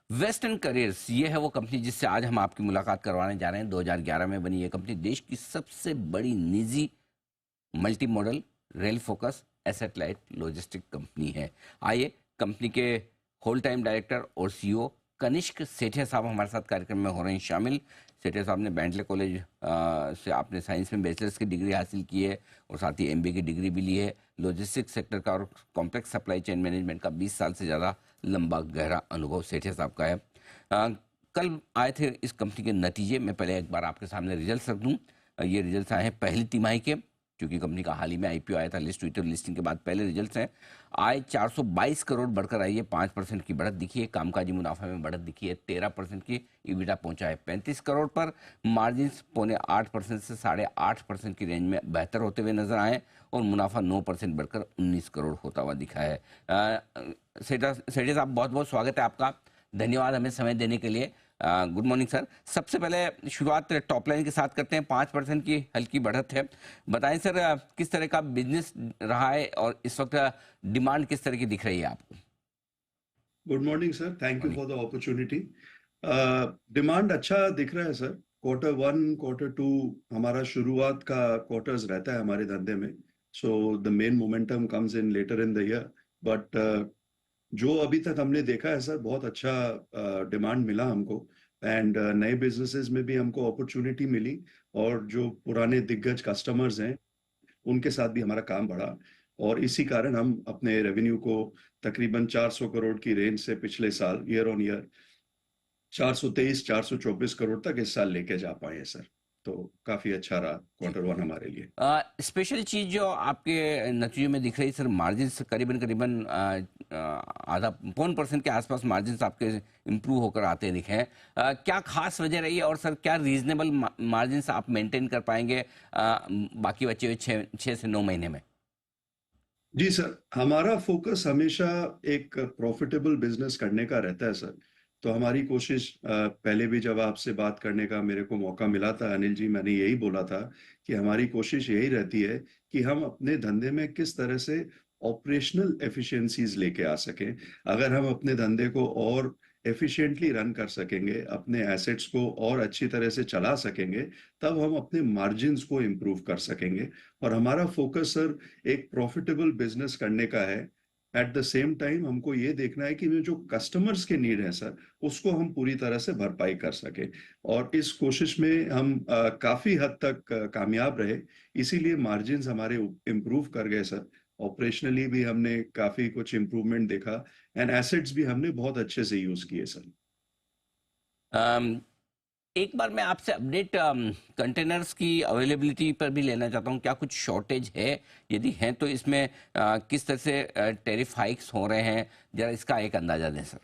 Western careers ये है वो कंपनी जिससे आज हम आपकी मुलाकात करवाने जा रहे हैं। 2011 में बनी ये कंपनी देश की सबसे बड़ी निजी multi modal rail focus asset light logistic company है। आइए कंपनी के होल टाइम डायरेक्टर और सीईओ कनिष्क सेठिया साहब हमारे साथ कार्यक्रम में हो रहे हैं शामिल। सेठिया साहब ने बेंटले कॉलेज से आपने साइंस में बैचलर्स की डिग्री हासिल की है और साथ ही एमबीए की डिग्री भी ली है। लॉजिस्टिक्स सेक्टर का और कॉम्प्लेक्स सप्लाई चेन मैनेजमेंट का 20 साल से ज़्यादा लंबा गहरा अनुभव सेठिया साहब का है। कल आए थे इस कंपनी के नतीजे। मैं पहले एक बार आपके सामने रिजल्ट रख दूँ। ये रिजल्ट आए हैं पहली तिमाही के, क्योंकि कंपनी का हाल ही में आईपीओ आया था, लिस्ट हुई थी, लिस्टिंग के बाद पहले रिजल्ट्स हैं। आय 422 करोड़ बढ़कर आई है, 5% की बढ़त दिखी है। कामकाजी मुनाफा में बढ़त दिखी है, 13% की। ईबिटा पहुंचा है 35 करोड़ पर। मार्जिन 7.5% से 8.5% की रेंज में बेहतर होते हुए नजर आए और मुनाफा 9% बढ़कर 19 करोड़ होता हुआ दिखा है। सेठी साहब, बहुत बहुत स्वागत है आपका। धन्यवाद हमें समय देने के लिए। Good morning sir. सबसे पहले शुरुआत टॉप लाइन के साथ करते हैं। 5% की हल्की बढ़त है। बताएं सर, किस तरह का बिजनेस रहा है और इस वक्त डिमांड किस तरह की दिख रही है आपको? Good morning sir, thank you for the opportunity. Demand अच्छा दिख रहा है सर। Q1 Q2 हमारा शुरुआत का क्वार्टर्स रहता है हमारे धंधे में, so the main momentum comes in later in the year. But जो अभी तक हमने देखा है सर, बहुत अच्छा डिमांड मिला हमको। एंड नए बिजनेसेस में भी हमको अपॉर्चुनिटी मिली, और जो पुराने दिग्गज कस्टमर्स हैं उनके साथ भी हमारा काम बढ़ा। और इसी कारण हम अपने रेवेन्यू को तकरीबन 400 करोड़ की रेंज से पिछले साल ईयर ऑन ईयर 423-424 करोड़ तक इस साल लेके जा पाए हैं सर। तो काफी अच्छा रहा Q1 हमारे लिए। स्पेशल चीज जो आपके नतीजों में दिख रही है सर, मार्जिन करीबन करीबन आधा 1% के आसपास मार्जिन आपके इम्प्रूव होकर आते दिखे हैं। क्या खास वजह रही है और सर क्या रीजनेबल मार्जिन आप मेंटेन कर पाएंगे बाकी बचे हुए 6 से 9 महीने में? जी सर, हमारा फोकस हमेशा एक प्रॉफिटेबल बिजनेस करने का रहता है सर। तो हमारी कोशिश, पहले भी जब आपसे बात करने का मेरे को मौका मिला था अनिल जी, मैंने यही बोला था कि हमारी कोशिश यही रहती है कि हम अपने धंधे में किस तरह से ऑपरेशनल एफिशिएंसीज लेके आ सकें। अगर हम अपने धंधे को और एफिशिएंटली रन कर सकेंगे, अपने एसेट्स को और अच्छी तरह से चला सकेंगे, तब हम अपने मार्जिन्स को इम्प्रूव कर सकेंगे। और हमारा फोकस सर एक प्रॉफिटेबल बिजनेस करने का है। एट द सेम टाइम हमको ये देखना है कि जो कस्टमर्स के नीड है सर, उसको हम पूरी तरह से भरपाई कर सके। और इस कोशिश में हम काफी हद तक कामयाब रहे, इसीलिए मार्जिन्स हमारे इम्प्रूव कर गए सर। ऑपरेशनली भी हमने काफी कुछ इम्प्रूवमेंट देखा, एंड एसेट्स भी हमने बहुत अच्छे से यूज किए सर। एक बार मैं आपसे अपडेट कंटेनर्स की अवेलेबिलिटी पर भी लेना चाहता हूं। क्या कुछ शॉर्टेज है? यदि है तो इसमें किस तरह से टैरिफ हाइक्स हो रहे हैं, जरा इसका एक अंदाजा दें सर।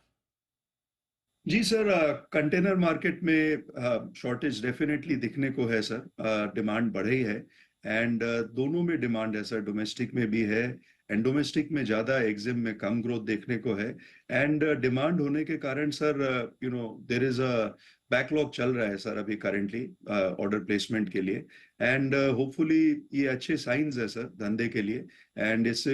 जी सर, कंटेनर मार्केट में शॉर्टेज डेफिनेटली दिखने को है सर। डिमांड बढ़ रही है, एंड दोनों में डिमांड है सर। डोमेस्टिक में भी है, एंड डोमेस्टिक में ज्यादा, एग्जिम में कम ग्रोथ देखने को है। एंड डिमांड होने के कारण sir, there is a backlog चल रहा है सर अभी करेंटली ऑर्डर प्लेसमेंट के लिए। एंड होपफुली ये अच्छे साइंस है सर धंधे के लिए। एंड इससे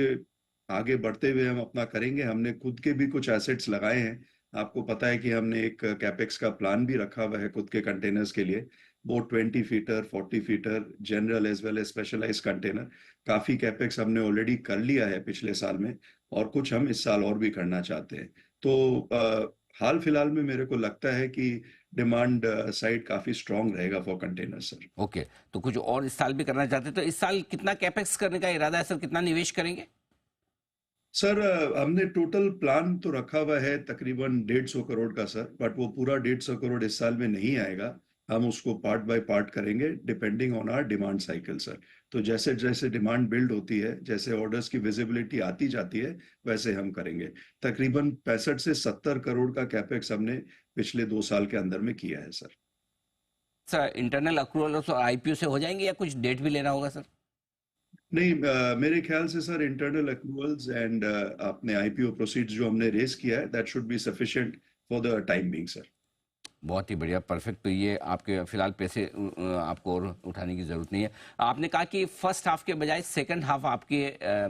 आगे बढ़ते हुए हम अपना करेंगे। हमने खुद के भी कुछ एसेट्स लगाए हैं। आपको पता है कि हमने एक कैपेक्स का प्लान भी रखा हुआ है खुद के कंटेनर्स के लिए। वो 20 footer, 40 footer, general as well as specialise container, काफी कैपेक्स हमने ऑलरेडी कर लिया है पिछले साल में, और कुछ हम इस साल और भी करना चाहते हैं। तो हाल फिलहाल में मेरे को लगता है कि डिमांड साइड काफी स्ट्रांग रहेगा फॉर कंटेनर सर। ओके, तो कुछ और इस साल भी करना चाहते हैं तो इस साल कितना कैपेक्स करने का इरादा है सर? कितना निवेश करेंगे? सर, हमने टोटल प्लान तो रखा हुआ है तकरीबन 150 करोड़ का सर, बट वो पूरा 150 करोड़ इस साल में नहीं आएगा। हम उसको पार्ट बाय पार्ट करेंगे depending on our demand cycle sir. तो जैसे जैसे डिमांड बिल्ड होती है, जैसे ऑर्डर्स की विजिबिलिटी आती जाती है, वैसे हम करेंगे। तकरीबन 65 से 70 करोड़ का कैपेक्स हमने पिछले 2 साल के अंदर में किया है सर। सर इंटरनल अक्रूवल और आईपीओ से हो जाएंगे या कुछ डेट भी लेना होगा सर? नहीं, मेरे ख्याल से सर इंटरनल अक्रूवल्स एंड अपने आईपीओ प्रोसीड्स जो हमने रेस किया है, that should be sufficient for the time being sir. बहुत ही बढ़िया, परफेक्ट। तो ये आपके फिलहाल पैसे आपको और उठाने की जरूरत नहीं है। आपने कहा कि फर्स्ट हाफ के बजाय सेकंड हाफ आपके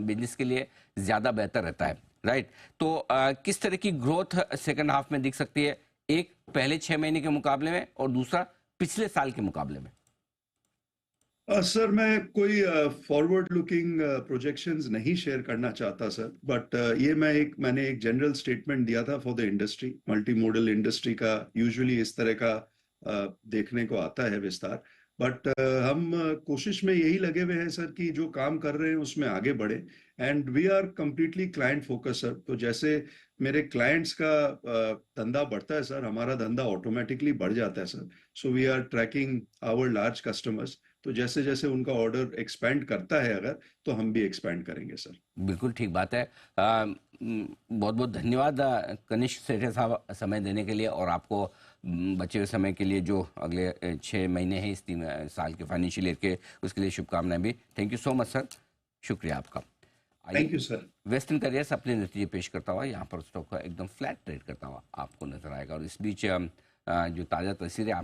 बिजनेस के लिए ज़्यादा बेहतर रहता है, राइट? तो किस तरह की ग्रोथ सेकंड हाफ में दिख सकती है? एक पहले 6 महीने के मुकाबले में और दूसरा पिछले साल के मुकाबले में? सर मैं कोई फॉरवर्ड लुकिंग प्रोजेक्शंस नहीं शेयर करना चाहता सर, बट ये मैंने एक जनरल स्टेटमेंट दिया था for the industry. Multi modal industry का यूजुअली इस तरह का देखने को आता है विस्तार। बट हम कोशिश में यही लगे हुए हैं सर कि जो काम कर रहे हैं उसमें आगे बढ़े, and we are completely client focus sir. तो जैसे मेरे क्लाइंट्स का धंधा बढ़ता है सर, हमारा धंधा ऑटोमेटिकली बढ़ जाता है sir. So we are tracking our large customers, तो जैसे जैसे उनका ऑर्डर एक्सपैंड करता है अगर, तो हम भी एक्सपैंड करेंगे सर। बिल्कुल ठीक बात है। बहुत बहुत धन्यवाद कनिष्क सेठे साहब समय देने के लिए, और आपको बचे हुए समय के लिए जो अगले 6 महीने हैं इस 3 साल के फाइनेंशियल ईयर के, उसके लिए शुभकामनाएं भी। Thank you so much sir, शुक्रिया आपका। Thank you sir. Western careers अपने नतीजे पेश करता हुआ यहाँ पर स्टॉक का एकदम फ्लैट ट्रेड करता हुआ आपको नजर आएगा। और इस बीच जो ताज़ा तस्वीरें